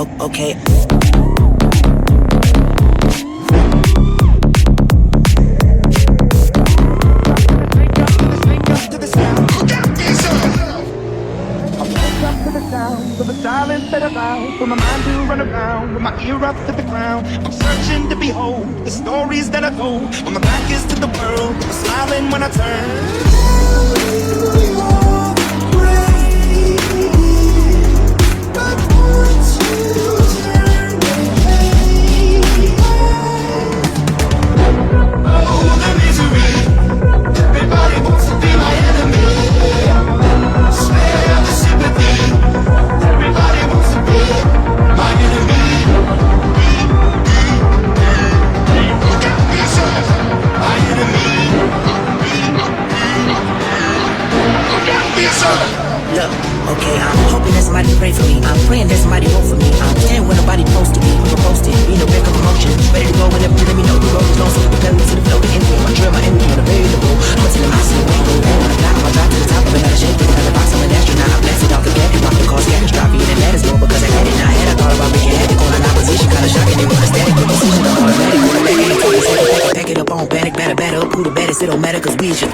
Okay. Of the silence that allows for my mind to run around with my ear up to the ground. I'm searching to behold the stories that I told when my back is to the world. I'm smiling when I Look, okay, I'm hoping that somebody pray for me. I'm praying that somebody vote for me. I'm standing where nobody supposed to be. We were posted, be no wreck of emotion. Ready to go whenever you let me know. The road is long, so we propel me to the flow. The enemy, my drill, my enemy, unavailable. What's in the house, the way go down. When I fly, I'ma drop to the top of it, not a shake it. Another box, I'm an astronaut. I'm blasted off the gap. Rock the cause catastrophe, and that is more because I had it. Now I had a thought about making havoc on an opposition. Kinda shocking, they want a static with precision. I'm automatic, when I'm back, ain't too pack it up on panic, batter up, who the baddest, it don't matter, cause we is your